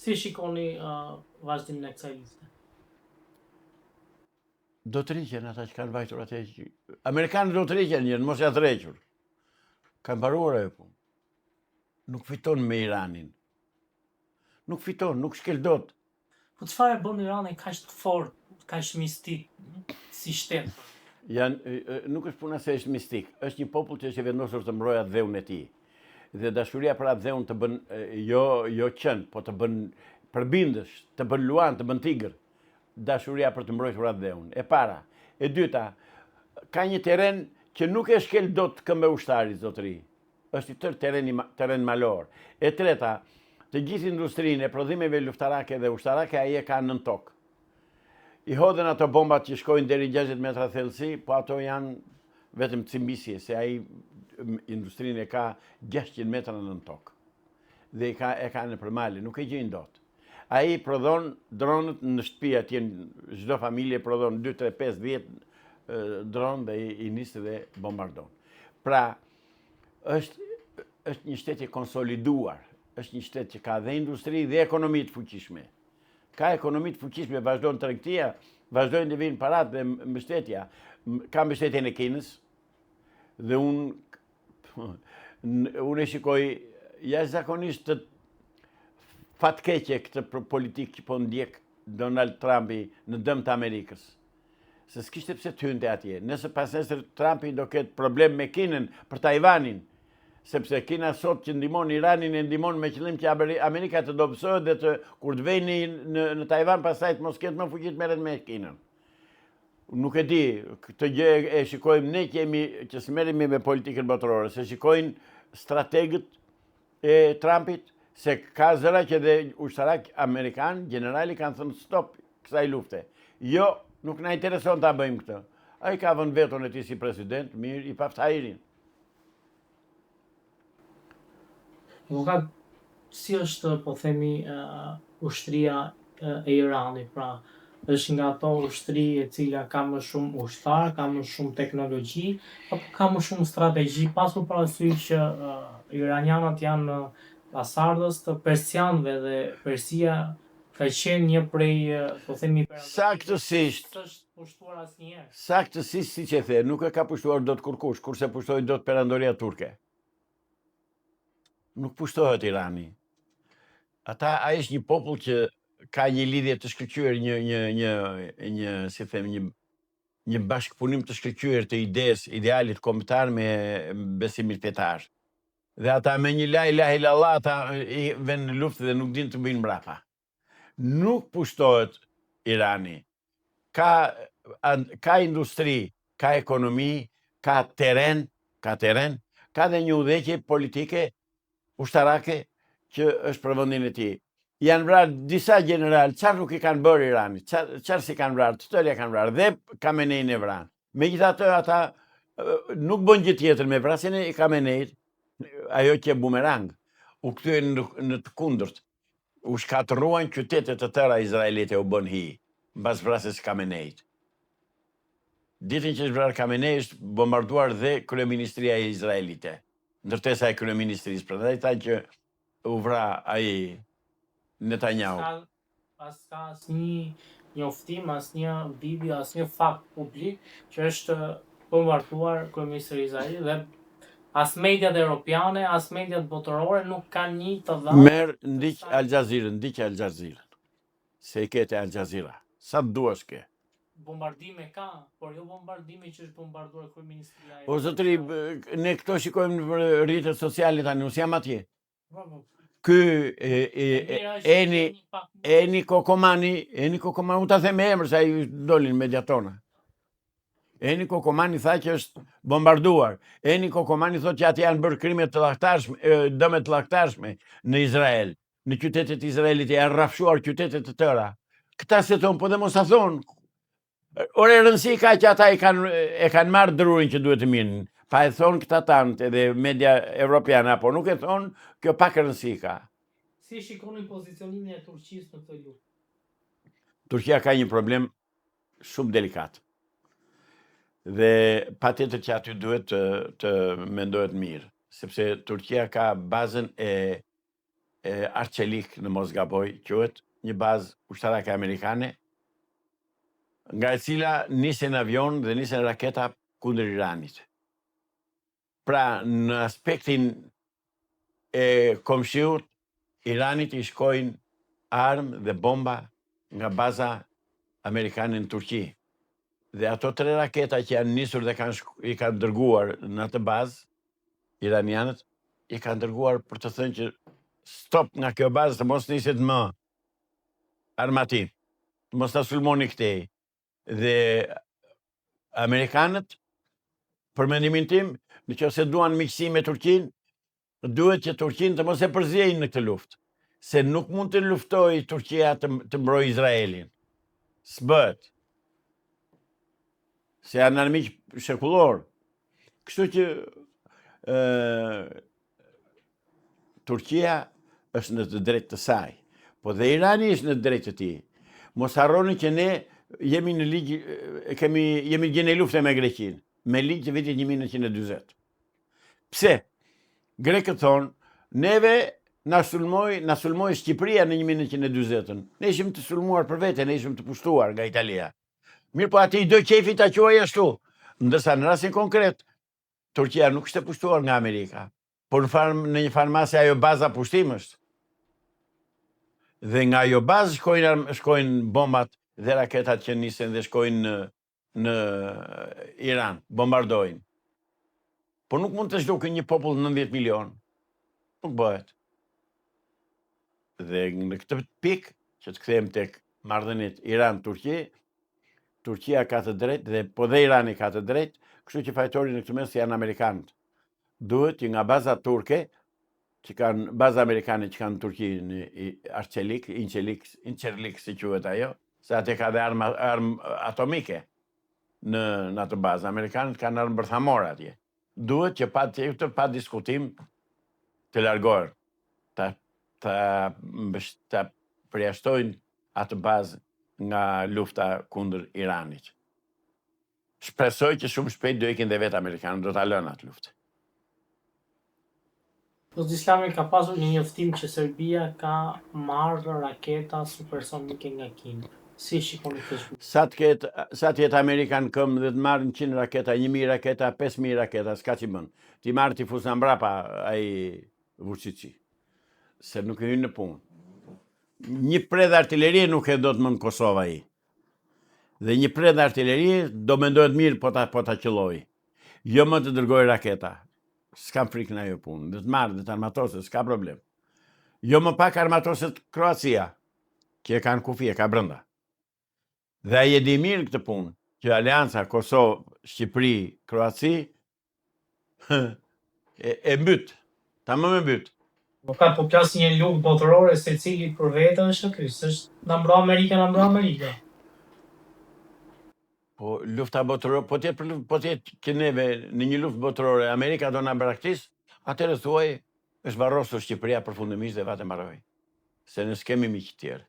Si shikoni vazhdimin e kësaj liste? Do të rriqen ata që kanë vajtur atë. Amerikanët do të rriqen njërë, mos ja të requr. Kanë mbaruar ajo punë. Nuk fiton me Iranin. Nuk fiton, nuk shkel dot. Po çfarë bën Irani kaq të fortë, kaq mistik si shtet? Nuk është puna se është mistik, është një popull që është i vendosur të mbrojë atë dheun e tij. Dhe dashuria për atë dheun të bën jo qen, po të bën përbindesh, të bën luan, të bën tigër. Dashuria për të mbrojtur atë dheun. E para. E dyta, ka një terren që nuk e shkel dot këmbë ushtarit zotëri. Është i tërë terren malor. E treta, të gjithë industrinë e prodhimeve luftarake dhe ushtarake ai e ka nën tokë. I hodhen ato bombat që shkojnë deri 60 metra thellësi, po ato janë vetëm cimbisje, se ai industrinë e ka 600 metra nën tokë. Dhe e ka në përmale, nuk e gjejnë dot. Ai prodhon dronët në shtëpi atje, çdo familje prodhon 2, 3, 5, 10 dronë dhe i nisë dhe bombardon. Pra, është një shtet i konsoliduar, është një shtet që ka dhe industri dhe ekonomi të fuqishme. Ka ekonomi të fuqishme, vazhdojnë tregtia, vazhdojnë të vinë parat dhe mbështetja. Ka mbështetjen e Kinës dhe unë e shikoj jashtëzakonisht të fatkeqe këtë politikë që po ndjek Donald Trumpi në dëm të Amerikës. Se s'kishte pse të hynte atje. Nëse pas nesër Trumpi do ketë problem me Kinën për Tajvanin, sepse Kina sot që ndihmon Iranin e ndihmon me qëllim që Amerika të dobësohet dhe kur të vejni në Tajvan pastaj të mos ketë më fuqi të merret me Kinën. Nuk e di, këtë gjë e shikojmë ne që s'merremi me politikën botërore, se shikojnë strategët e Trumpit se ka zëra që dhe ushtarak amerikan, generali kanë thënë stop kësaj lufte. Jo, nuk na intereson ta bëjmë këtë. Ai ka vënë veton e tij si president, mirë, i paftajirin. Avokat, si është, po themi, ushtria e Iranit, pra është nga ato ushtri e cila ka më shumë ushtar, ka më shumë teknologji, apo ka më shumë strategji, pasur parasysh që iranianët janë pasardhës të persianëve dhe Persia ka qenë një prej, po themi, saktësisht s'është pushtuar asnjëherë. Saktësisht siç e the, nuk e ka pushtuar dot kurkush, kurse pushtoi dot perandoria turke. Nuk pushtohet Irani. Ai është një popull që ka një lidhje të shkëlqyer, si them, një bashkëpunim të shkëlqyer të idealit kombëtar me besimin fetar. Dhe ata me një la ilaha illallah ata i vënë në luftë dhe nuk din të bëjnë mbrapa. Nuk pushtohet Irani. Ka industri, ka ekonomi, ka terren, ka dhe një udhëheqje politike ushtarake që është për vendin e tij. Janë vrarë disa general, çfarë nuk i kanë bërë Irani, çfarë si kanë vrarë, të tërë kanë vrarë dhe Khamenein e vranë. Megjithatë ata nuk bën gjë tjetër me vrasjen e Khameneit, ajo që bumerang, u kthyen në të kundërt. U shkatërruan qytete të tëra izraelite, u bën hi, mbas vrasjes Khameneit. Ditën që është vrarë Khamenei është bombarduar dhe kryeministria e izraelite, ndërtesa e kryeministrisë. Prandaj tha që u vra ai Netanyahu. Ka asnjë njoftim, asnjë video, asnjë fakt publik që është bombarduar kryeministri i Izraelit dhe as mediat europiane, as mediat botërore nuk kanë një të dhënë. Merr ndiq Al Jazeera. Se i ketë Al Jazeera. Sa duash ke? Bombardime ka, por jo bombardime që është bombarduar kryeministria e. O zotëri, ne këto shikojmë në rrjetet sociale tani, unë jam atje. Ky Eni Kokomani, unë ta them me emër se ai dolin mediatona. Eni Kokomani tha që është bombarduar. Eni Kokomani thotë që aty janë bërë krime të llaktarshme, dëme të llaktarshme në Izrael, në qytetet e Izraelit, janë rrafshuar qytetet të tëra. Këta se thonë, po dhe mos ta thonë. Ore rëndësi ka që ata e kanë marrë dërurin që duhet të minë. Pa e thonë këta tanë edhe media evropiana, po nuk e thonë, kjo pak rëndësi ka. Si shikoni pozicionimin e Turqisë në këtë luftë? Turqia ka një problem shumë delikat. Dhe patjetër që aty duhet të mendohet mirë, sepse Turqia ka bazën e Arçelik në mos gaboj, quhet një bazë ushtarake amerikane, nga e cila nisen avion dhe nisen raketa kundër Iranit. Pra, në aspektin e komshiut, Iranit i shkojnë armë dhe bomba nga baza amerikane në Turqi. Dhe ato 3 raketa që janë nisur dhe i kanë dërguar në atë bazë, iranianët, i kanë dërguar për të thënë që stop nga kjo bazë të mos niset më armatim, të mos ta sulmoni këtej. Dhe amerikanët, për mendimin tim, nëse duan miqësi me Turqinë, duhet që Turqinë të mos e përziejnë në këtë luftë, se nuk mund të luftojë Turqia të mbrojë Izraelin. S'bëhet. Se janë armiq shekullor. Kështu që Turqia është në të drejtë të saj, po dhe Irani është në të drejtë të tij. Mos harroni që ne jemi në ligj, jemi gjene lufte me Greqinë, me ligj të vitit 1940. Pse? Grekët thonë, neve na sulmoi Shqipëria në 1940-ën. Ne ishim të sulmuar për vete, ne ishim të pushtuar nga Italia. Mirë, po ati i do qefi ta quaj ashtu. Ndërsa në rastin konkret, Turqia nuk është e pushtuar nga Amerika, por në një farmase ajo baza pushtim është. Dhe nga ajo bazë shkojnë bombat dhe raketat që nisen dhe shkojnë në Iran, bombardojnë. Por nuk mund të zhdukë një popull 90 milion. Nuk bëhet. Dhe në këtë pikë, që të kthejmë tek marrëdhëniet Iran-Turqi, Turqia ka të drejtë dhe po dhe Irani ka të drejtë, kështu që fajtori në këtë mes janë amerikanët. Duhet që nga baza turke, që kanë baza amerikane që kanë në Turqi në Arçelik, Inçerlik si quhet ajo, se atë ka dhe armë atomike në atë bazë. Amerikanët kanë armë bërthamore atje. Duhet që pa diskutim të largohen, të përjashtojnë atë bazë nga lufta kundër Iranit. Shpresoj që shumë shpejt do ikin dhe vetë Amerikanët, do ta lënë atë luftë. Zoti Islami, ka pasur një njoftim që Serbia ka marrë raketa supersonike nga Kina. Si shikoni këtë? Sa të jetë Amerikan këmbë dhe të marrë 100 raketa, 1000 raketa, 5000 raketa, s'ka që bën. Ti marrë ti fusë në mbrapa ai Vučići, se nuk e hynë në punë. Një predh artillerie nuk e do të më në Kosova i. Dhe një predh artillerie do mendohet mirë po ta qëlloj. Jo më të dërgoj raketa. S'kam frikë në ajo punë. Dhe të marrë, dhe të armatoset, s'ka problem. Jo më pak armatoset Kroacia, që e kanë kufi, e ka brënda. Dhe ai e di mirë këtë punë, që Alianca Kosovë, Shqipëri, Kroaci e mbyt. Ta më mbyt. Po ka po plas një luftë botërore se cili për vete është ky, s'është na mbro Amerika. Po lufta botërore, po tjetë që neve në një luftë botërore Amerika do na braktis, atëherë thuaj është varrosur Shqipëria përfundimisht dhe vate mbaroi. Se ne s'kemi miq tjerë.